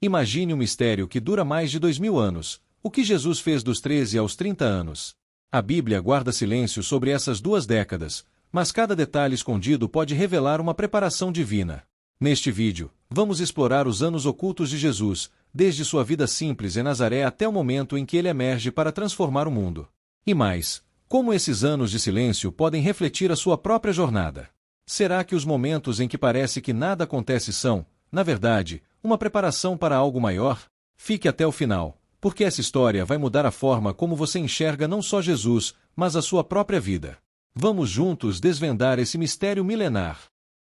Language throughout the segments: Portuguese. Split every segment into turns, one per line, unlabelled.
Imagine um mistério que dura mais de 2000 anos. O que Jesus fez dos 13 aos 30 anos? A Bíblia guarda silêncio sobre essas 2 décadas, mas cada detalhe escondido pode revelar uma preparação divina. Neste vídeo, vamos explorar os anos ocultos de Jesus, desde sua vida simples em Nazaré até o momento em que ele emerge para transformar o mundo. E mais, como esses anos de silêncio podem refletir a sua própria jornada? Será que os momentos em que parece que nada acontece são, na verdade, uma preparação para algo maior? Fique até o final, porque essa história vai mudar a forma como você enxerga não só Jesus, mas a sua própria vida. Vamos juntos desvendar esse mistério milenar.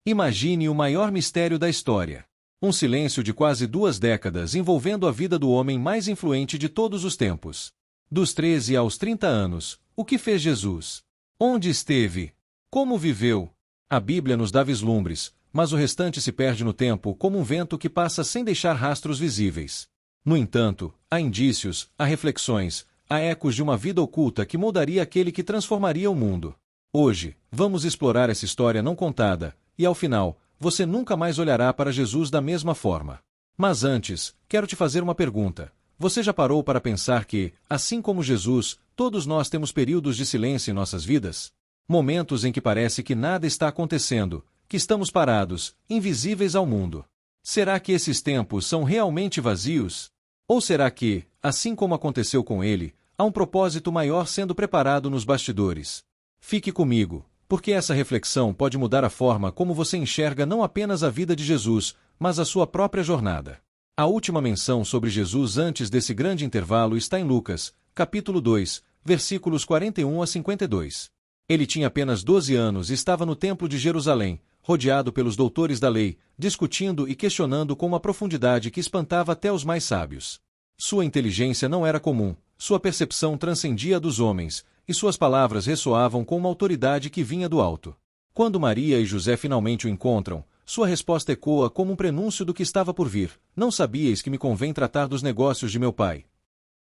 Imagine o maior mistério da história. Um silêncio de quase 2 décadas envolvendo a vida do homem mais influente de todos os tempos. Dos 13 aos 30 anos, o que fez Jesus? Onde esteve? Como viveu? A Bíblia nos dá vislumbres, mas o restante se perde no tempo como um vento que passa sem deixar rastros visíveis. No entanto, há indícios, há reflexões, há ecos de uma vida oculta que moldaria aquele que transformaria o mundo. Hoje, vamos explorar essa história não contada, e ao final, você nunca mais olhará para Jesus da mesma forma. Mas antes, quero te fazer uma pergunta. Você já parou para pensar que, assim como Jesus, todos nós temos períodos de silêncio em nossas vidas? Momentos em que parece que nada está acontecendo, que estamos parados, invisíveis ao mundo. Será que esses tempos são realmente vazios? Ou será que, assim como aconteceu com ele, há um propósito maior sendo preparado nos bastidores? Fique comigo, porque essa reflexão pode mudar a forma como você enxerga não apenas a vida de Jesus, mas a sua própria jornada. A última menção sobre Jesus antes desse grande intervalo está em Lucas, capítulo 2, versículos 41 a 52. Ele tinha apenas 12 anos e estava no templo de Jerusalém, rodeado pelos doutores da lei, discutindo e questionando com uma profundidade que espantava até os mais sábios. Sua inteligência não era comum, sua percepção transcendia a dos homens, e suas palavras ressoavam com uma autoridade que vinha do alto. Quando Maria e José finalmente o encontram, sua resposta ecoa como um prenúncio do que estava por vir. Não sabíeis que me convém tratar dos negócios de meu pai?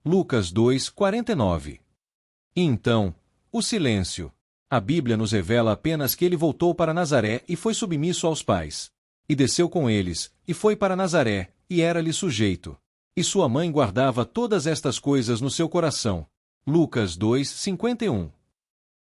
Lucas 2, 49. E então, o silêncio. A Bíblia nos revela apenas que ele voltou para Nazaré e foi submisso aos pais. E desceu com eles, e foi para Nazaré, e era-lhe sujeito. E sua mãe guardava todas estas coisas no seu coração. Lucas 2, 51.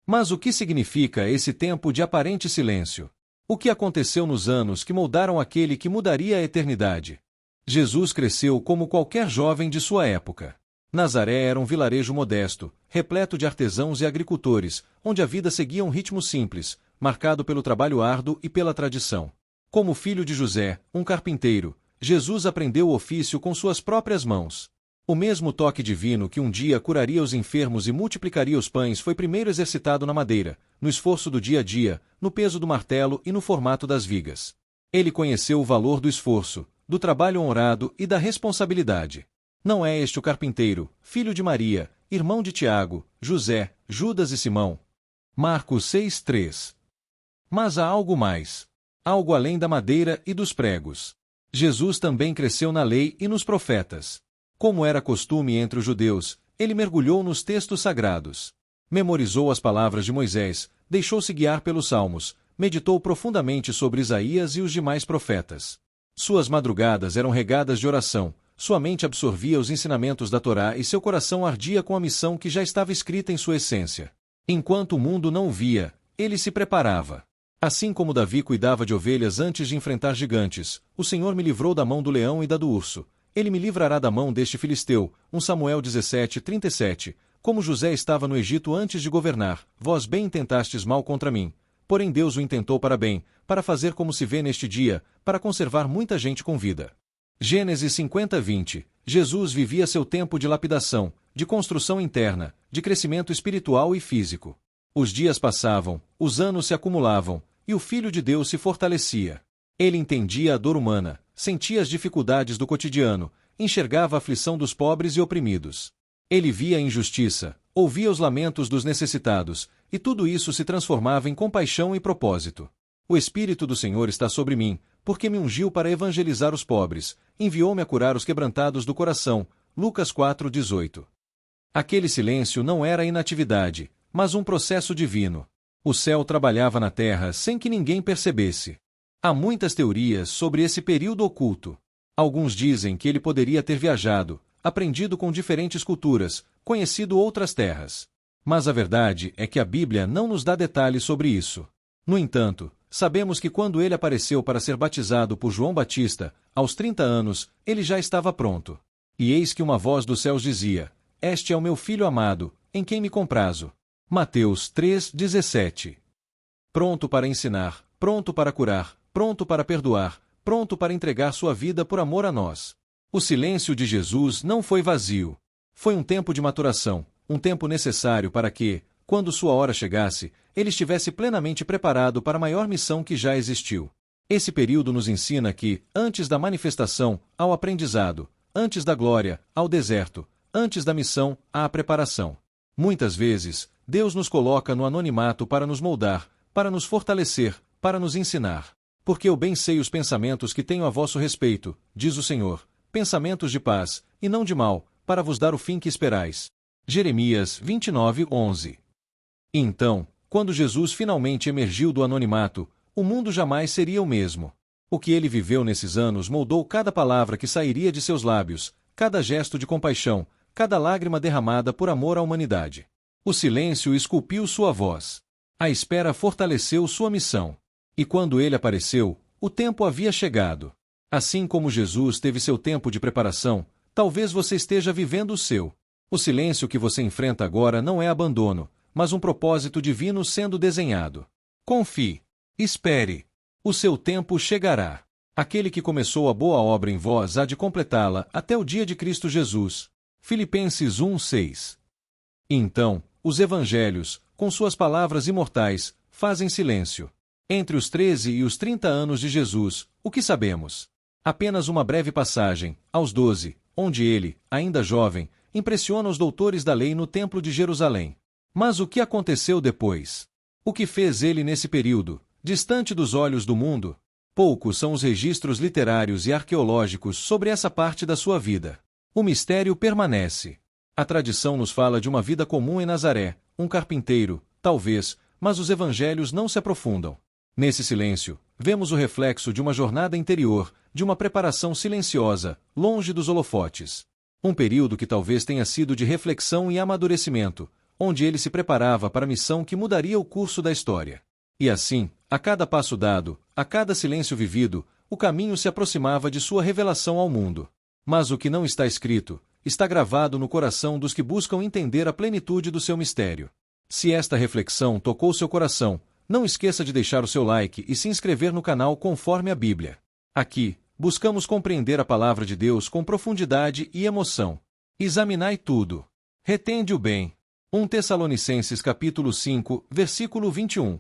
Mas o que significa esse tempo de aparente silêncio? O que aconteceu nos anos que moldaram aquele que mudaria a eternidade? Jesus cresceu como qualquer jovem de sua época. Nazaré era um vilarejo modesto, repleto de artesãos e agricultores, onde a vida seguia um ritmo simples, marcado pelo trabalho árduo e pela tradição. Como filho de José, um carpinteiro, Jesus aprendeu o ofício com suas próprias mãos. O mesmo toque divino que um dia curaria os enfermos e multiplicaria os pães foi primeiro exercitado na madeira, no esforço do dia a dia, no peso do martelo e no formato das vigas. Ele conheceu o valor do esforço, do trabalho honrado e da responsabilidade. Não é este o carpinteiro, filho de Maria, irmão de Tiago, José, Judas e Simão? Marcos 6:3. Mas há algo mais. Algo além da madeira e dos pregos. Jesus também cresceu na lei e nos profetas. Como era costume entre os judeus, ele mergulhou nos textos sagrados. Memorizou as palavras de Moisés, deixou-se guiar pelos salmos, meditou profundamente sobre Isaías e os demais profetas. Suas madrugadas eram regadas de oração. Sua mente absorvia os ensinamentos da Torá e seu coração ardia com a missão que já estava escrita em sua essência. Enquanto o mundo não o via, ele se preparava. Assim como Davi cuidava de ovelhas antes de enfrentar gigantes, o Senhor me livrou da mão do leão e da do urso. Ele me livrará da mão deste filisteu. 1 Samuel 17:37. Como José estava no Egito antes de governar, vós bem intentastes mal contra mim. Porém Deus o intentou para bem, para fazer como se vê neste dia, para conservar muita gente com vida. Gênesis 50:20. Jesus vivia seu tempo de lapidação, de construção interna, de crescimento espiritual e físico. Os dias passavam, os anos se acumulavam, e o Filho de Deus se fortalecia. Ele entendia a dor humana, sentia as dificuldades do cotidiano, enxergava a aflição dos pobres e oprimidos. Ele via a injustiça, ouvia os lamentos dos necessitados, e tudo isso se transformava em compaixão e propósito. O Espírito do Senhor está sobre mim, porque me ungiu para evangelizar os pobres, enviou-me a curar os quebrantados do coração. Lucas 4:18. Aquele silêncio não era inatividade, mas um processo divino. O céu trabalhava na terra sem que ninguém percebesse. Há muitas teorias sobre esse período oculto. Alguns dizem que ele poderia ter viajado, aprendido com diferentes culturas, conhecido outras terras. Mas a verdade é que a Bíblia não nos dá detalhes sobre isso. No entanto, sabemos que quando ele apareceu para ser batizado por João Batista, aos 30 anos, ele já estava pronto. E eis que uma voz dos céus dizia: Este é o meu filho amado, em quem me comprazo. Mateus 3:17. Pronto para ensinar, pronto para curar, pronto para perdoar, pronto para entregar sua vida por amor a nós. O silêncio de Jesus não foi vazio. Foi um tempo de maturação, um tempo necessário para que, quando sua hora chegasse, ele estivesse plenamente preparado para a maior missão que já existiu. Esse período nos ensina que, antes da manifestação, há o aprendizado, antes da glória, há o deserto, antes da missão, há a preparação. Muitas vezes, Deus nos coloca no anonimato para nos moldar, para nos fortalecer, para nos ensinar. Porque eu bem sei os pensamentos que tenho a vosso respeito, diz o Senhor, pensamentos de paz, e não de mal, para vos dar o fim que esperais. Jeremias 29:11. Então, quando Jesus finalmente emergiu do anonimato, o mundo jamais seria o mesmo. O que ele viveu nesses anos moldou cada palavra que sairia de seus lábios, cada gesto de compaixão, cada lágrima derramada por amor à humanidade. O silêncio esculpiu sua voz. A espera fortaleceu sua missão. E quando ele apareceu, o tempo havia chegado. Assim como Jesus teve seu tempo de preparação, talvez você esteja vivendo o seu. O silêncio que você enfrenta agora não é abandono, mas um propósito divino sendo desenhado. Confie. Espere. O seu tempo chegará. Aquele que começou a boa obra em vós há de completá-la até o dia de Cristo Jesus. Filipenses 1:6. Então, os evangelhos, com suas palavras imortais, fazem silêncio. Entre os 13 e os 30 anos de Jesus, o que sabemos? Apenas uma breve passagem, aos 12, onde ele, ainda jovem, impressiona os doutores da lei no Templo de Jerusalém. Mas o que aconteceu depois? O que fez ele nesse período, distante dos olhos do mundo? Poucos são os registros literários e arqueológicos sobre essa parte da sua vida. O mistério permanece. A tradição nos fala de uma vida comum em Nazaré, um carpinteiro, talvez, mas os evangelhos não se aprofundam. Nesse silêncio, vemos o reflexo de uma jornada interior, de uma preparação silenciosa, longe dos holofotes. Um período que talvez tenha sido de reflexão e amadurecimento, onde ele se preparava para a missão que mudaria o curso da história. E assim, a cada passo dado, a cada silêncio vivido, o caminho se aproximava de sua revelação ao mundo. Mas o que não está escrito, está gravado no coração dos que buscam entender a plenitude do seu mistério. Se esta reflexão tocou seu coração, não esqueça de deixar o seu like e se inscrever no canal conforme a Bíblia. Aqui, buscamos compreender a palavra de Deus com profundidade e emoção. Examinai tudo. Retende o bem. 1 Tessalonicenses capítulo 5, versículo 21.